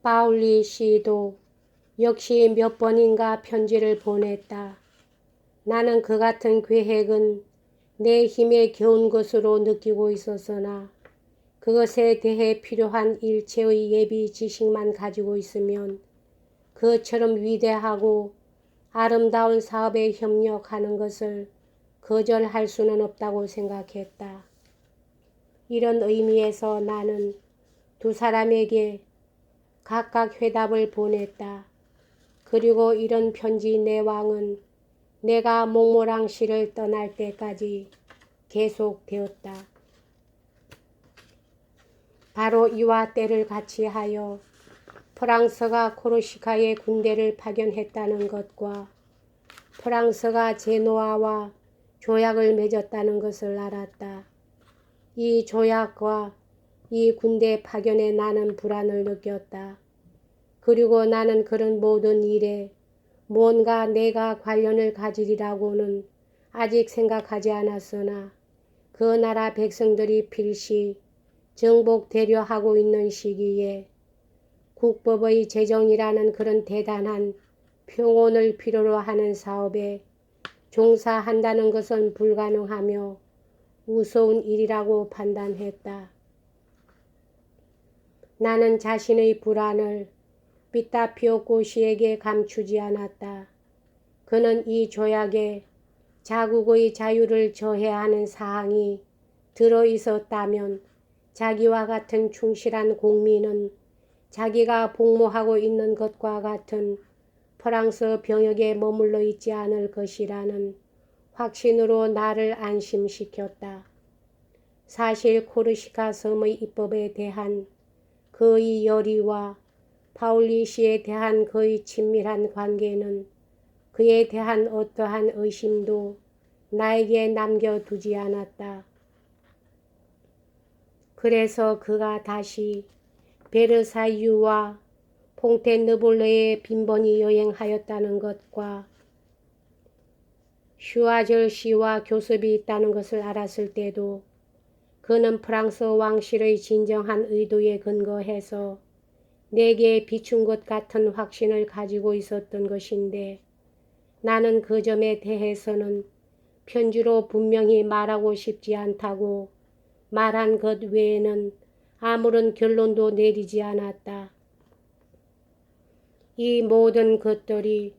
파울리 시도 역시 몇 번인가 편지를 보냈다. 나는 그 같은 계획은 내 힘에 겨운 것으로 느끼고 있었으나 그것에 대해 필요한 일체의 예비 지식만 가지고 있으면 그처럼 위대하고 아름다운 사업에 협력하는 것을 거절할 수는 없다고 생각했다. 이런 의미에서 나는 두 사람에게 각각 회답을 보냈다. 그리고 이런 편지 내왕은 내가 몽모랑시를 떠날 때까지 계속되었다. 바로 이와 때를 같이 하여 프랑스가 코르시카에 군대를 파견했다는 것과 프랑스가 제노아와 조약을 맺었다는 것을 알았다. 이 조약과 이 군대 파견에 나는 불안을 느꼈다. 그리고 나는 그런 모든 일에 뭔가 내가 관련을 가지리라고는 아직 생각하지 않았으나 그 나라 백성들이 필시 정복되려 하고 있는 시기에 국법의 제정이라는 그런 대단한 평온을 필요로 하는 사업에 종사한다는 것은 불가능하며 우스운 일이라고 판단했다. 나는 자신의 불안을 비타피오코 씨에게 감추지 않았다. 그는 이 조약에 자국의 자유를 저해하는 사항이 들어있었다면 자기와 같은 충실한 국민은 자기가 복무하고 있는 것과 같은 프랑스 병역에 머물러 있지 않을 것이라는 확신으로 나를 안심시켰다. 사실 코르시카 섬의 입법에 대한 그의 열의와 파울리 씨에 대한 그의 친밀한 관계는 그에 대한 어떠한 의심도 나에게 남겨두지 않았다. 그래서 그가 다시 베르사유와 퐁테느볼레에 빈번히 여행하였다는 것과 슈아절 씨와 교섭이 있다는 것을 알았을 때도 그는 프랑스 왕실의 진정한 의도에 근거해서 내게 비춘 것 같은 확신을 가지고 있었던 것인데 나는 그 점에 대해서는 편지로 분명히 말하고 싶지 않다고 말한 것 외에는 아무런 결론도 내리지 않았다. 이 모든 것들이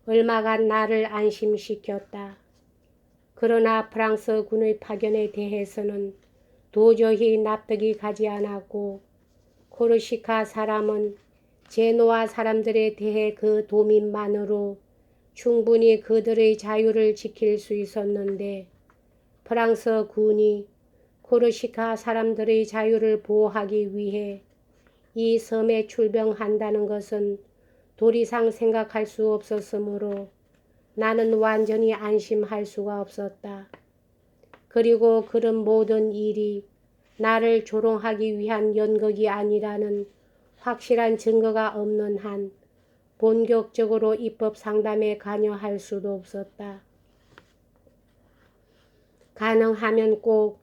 얼마간 나를 안심시켰다. 그러나 프랑스 군의 파견에 대해서는 도저히 납득이 가지 않았고 코르시카 사람은 제노아 사람들에 대해 그 도민만으로 충분히 그들의 자유를 지킬 수 있었는데 프랑스 군이 코르시카 사람들의 자유를 보호하기 위해 이 섬에 출병한다는 것은 도리상 생각할 수 없었으므로 나는 완전히 안심할 수가 없었다. 그리고 그런 모든 일이 나를 조롱하기 위한 연극이 아니라는 확실한 증거가 없는 한 본격적으로 입법 상담에 관여할 수도 없었다. 가능하면 꼭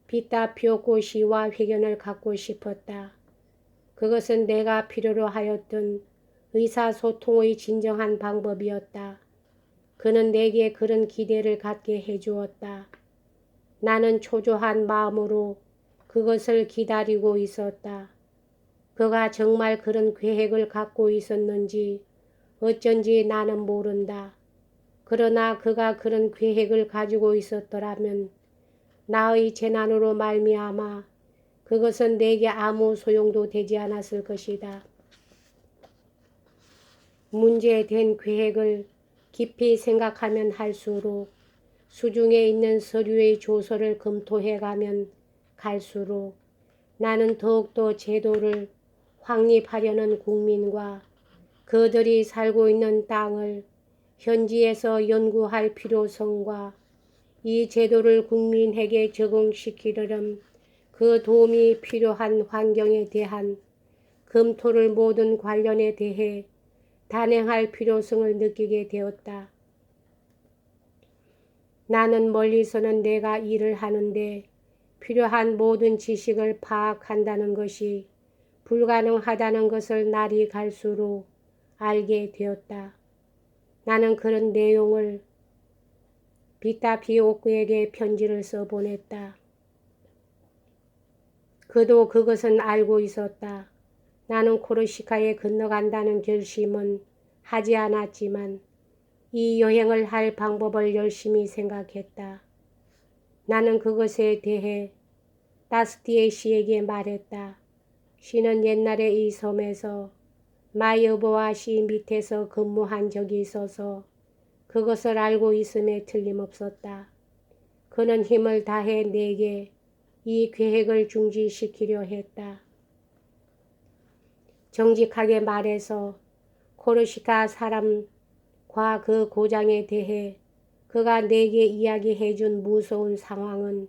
비타피오코 씨와 회견을 갖고 싶었다. 그것은 내가 필요로 하였던 의사소통의 진정한 방법이었다. 그는 내게 그런 기대를 갖게 해주었다. 나는 초조한 마음으로 그것을 기다리고 있었다. 그가 정말 그런 계획을 갖고 있었는지 어쩐지 나는 모른다. 그러나 그가 그런 계획을 가지고 있었더라면 나의 재난으로 말미암아 그것은 내게 아무 소용도 되지 않았을 것이다. 문제된 계획을 깊이 생각하면 할수록 수중에 있는 서류의 조서를 검토해가면 갈수록 나는 더욱더 제도를 확립하려는 국민과 그들이 살고 있는 땅을 현지에서 연구할 필요성과 이 제도를 국민에게 적용시키려면 그 도움이 필요한 환경에 대한 검토를 모든 관련에 대해 단행할 필요성을 느끼게 되었다. 나는 멀리서는 내가 일을 하는데 필요한 모든 지식을 파악한다는 것이 불가능하다는 것을 날이 갈수록 알게 되었다. 나는 그런 내용을 비타비오쿠에게 편지를 써보냈다. 그도 그것은 알고 있었다. 나는 코르시카에 건너간다는 결심은 하지 않았지만 이 여행을 할 방법을 열심히 생각했다. 나는 그것에 대해 다스티에 씨에게 말했다. 씨는 옛날에 이 섬에서 마이어버와 씨 밑에서 근무한 적이 있어서 그것을 알고 있음에 틀림없었다. 그는 힘을 다해 내게 이 계획을 중지시키려 했다. 정직하게 말해서 코르시카 사람과 그 고장에 대해 그가 내게 이야기해준 무서운 상황은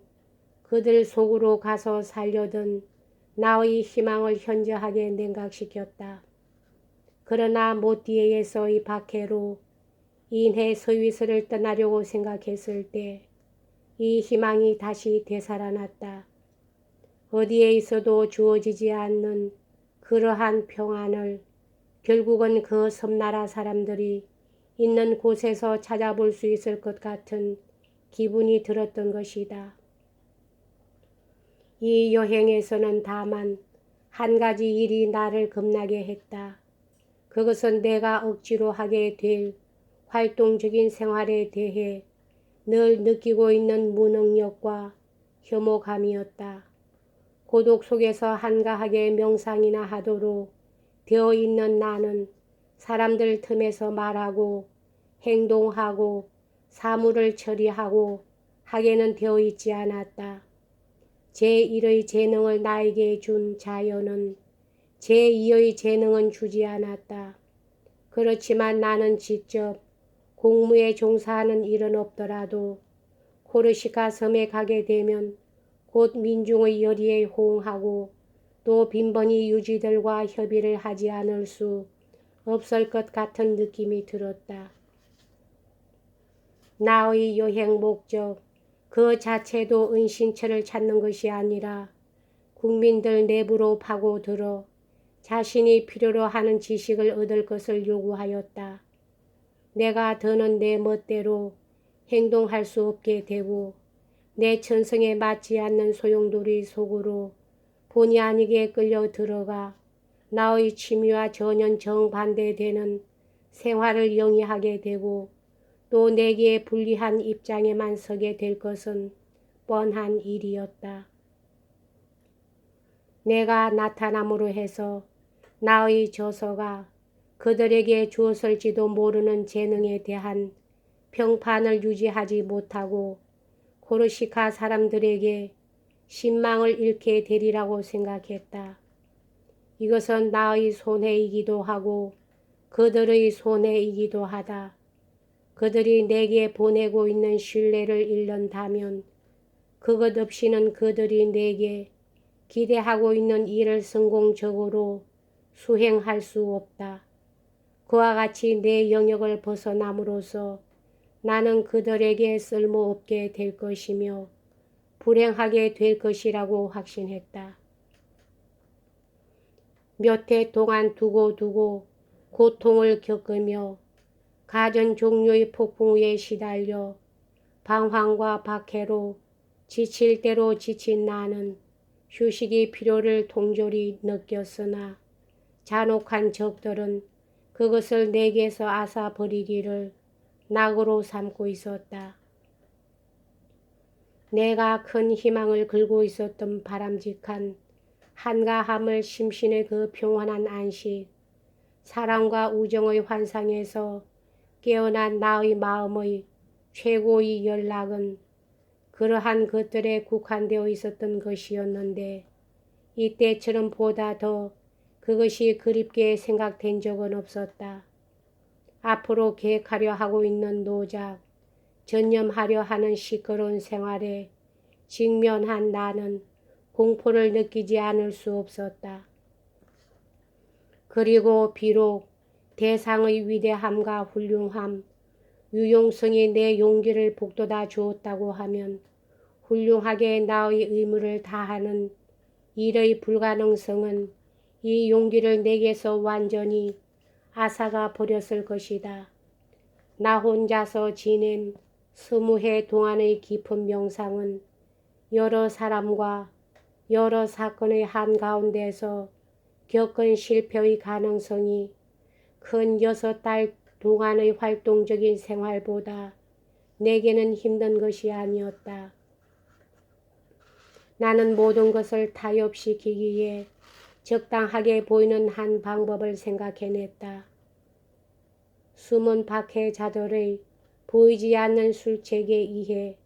그들 속으로 가서 살려던 나의 희망을 현저하게 냉각시켰다. 그러나 모띠에에서의 박해로 인해 스위스를 떠나려고 생각했을 때 이 희망이 다시 되살아났다. 어디에 있어도 주어지지 않는 그러한 평안을 결국은 그 섬나라 사람들이 있는 곳에서 찾아볼 수 있을 것 같은 기분이 들었던 것이다. 이 여행에서는 다만 한 가지 일이 나를 겁나게 했다. 그것은 내가 억지로 하게 될 활동적인 생활에 대해 늘 느끼고 있는 무능력과 혐오감이었다. 고독 속에서 한가하게 명상이나 하도록 되어 있는 나는 사람들 틈에서 말하고 행동하고 사물을 처리하고 하게는 되어 있지 않았다. 제1의 재능을 나에게 준 자연은 제2의 재능은 주지 않았다. 그렇지만 나는 직접 공무에 종사하는 일은 없더라도 코르시카 섬에 가게 되면 곧 민중의 열의에 호응하고 또 빈번히 유지들과 협의를 하지 않을 수 없을 것 같은 느낌이 들었다. 나의 여행 목적 그 자체도 은신처를 찾는 것이 아니라 국민들 내부로 파고들어 자신이 필요로 하는 지식을 얻을 것을 요구하였다. 내가 더는 내 멋대로 행동할 수 없게 되고 내 천성에 맞지 않는 소용돌이 속으로 본의 아니게 끌려 들어가 나의 취미와 전혀 정반대되는 생활을 영위하게 되고 또 내게 불리한 입장에만 서게 될 것은 뻔한 일이었다. 내가 나타남으로 해서 나의 저서가 그들에게 주었을지도 모르는 재능에 대한 평판을 유지하지 못하고 코르시카 사람들에게 신망을 잃게 되리라고 생각했다. 이것은 나의 손해이기도 하고 그들의 손해이기도 하다. 그들이 내게 보내고 있는 신뢰를 잃는다면 그것 없이는 그들이 내게 기대하고 있는 일을 성공적으로 수행할 수 없다. 그와 같이 내 영역을 벗어남으로써 나는 그들에게 쓸모없게 될 것이며 불행하게 될 것이라고 확신했다. 몇 해 동안 두고두고 고통을 겪으며 가전 종류의 폭풍우에 시달려 방황과 박해로 지칠 대로 지친 나는 휴식이 필요를 동절히 느꼈으나 잔혹한 적들은 그것을 내게서 앗아 버리기를 낙으로 삼고 있었다. 내가 큰 희망을 걸고 있었던 바람직한 한가함을 심신의 그 평온한 안식, 사랑과 우정의 환상에서 깨어난 나의 마음의 최고의 연락은 그러한 것들에 국한되어 있었던 것이었는데 이때처럼 보다 더 그것이 그립게 생각된 적은 없었다. 앞으로 계획하려 하고 있는 노작, 전념하려 하는 시끄러운 생활에 직면한 나는 공포를 느끼지 않을 수 없었다. 그리고 비록 대상의 위대함과 훌륭함, 유용성이 내 용기를 북돋아 주었다고 하면 훌륭하게 나의 의무를 다하는 일의 불가능성은 이 용기를 내게서 완전히 앗아가 버렸을 것이다. 나 혼자서 지낸 20해 동안의 깊은 명상은 여러 사람과 여러 사건의 한가운데서 겪은 실패의 가능성이 큰 6달 동안의 활동적인 생활보다 내게는 힘든 것이 아니었다. 나는 모든 것을 타협시키기에 적당하게 보이는 한 방법을 생각해냈다. 숨은 박해자들의 보이지 않는 술책에 의해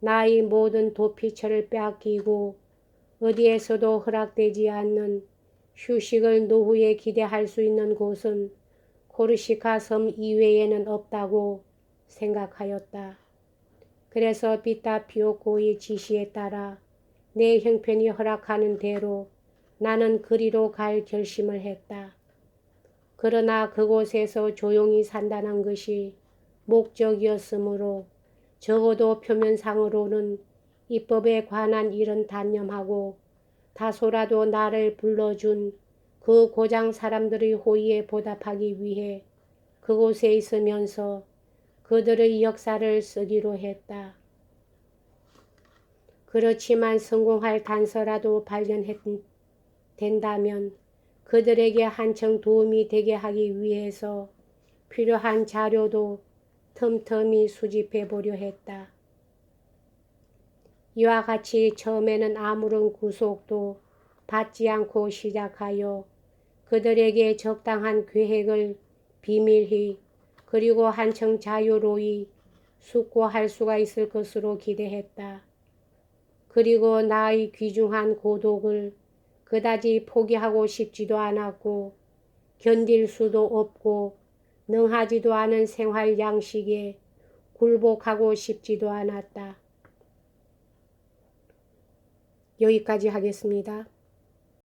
나의 모든 도피처를 빼앗기고 어디에서도 허락되지 않는 휴식을 노후에 기대할 수 있는 곳은 코르시카 섬 이외에는 없다고 생각하였다. 그래서 비타피오코의 지시에 따라 내 형편이 허락하는 대로 나는 그리로 갈 결심을 했다. 그러나 그곳에서 조용히 산다는 것이 목적이었으므로 적어도 표면상으로는 입법에 관한 일은 단념하고 다소라도 나를 불러준 그 고장 사람들의 호의에 보답하기 위해 그곳에 있으면서 그들의 역사를 쓰기로 했다. 그렇지만 성공할 단서라도 발견된다면 그들에게 한층 도움이 되게 하기 위해서 필요한 자료도 틈틈이 수집해 보려 했다. 이와 같이 처음에는 아무런 구속도 받지 않고 시작하여 그들에게 적당한 계획을 비밀히 그리고 한층 자유로이 숙고할 수가 있을 것으로 기대했다. 그리고 나의 귀중한 고독을 그다지 포기하고 싶지도 않았고 견딜 수도 없고 능하지도 않은 생활 양식에 굴복하고 싶지도 않았다. 여기까지 하겠습니다.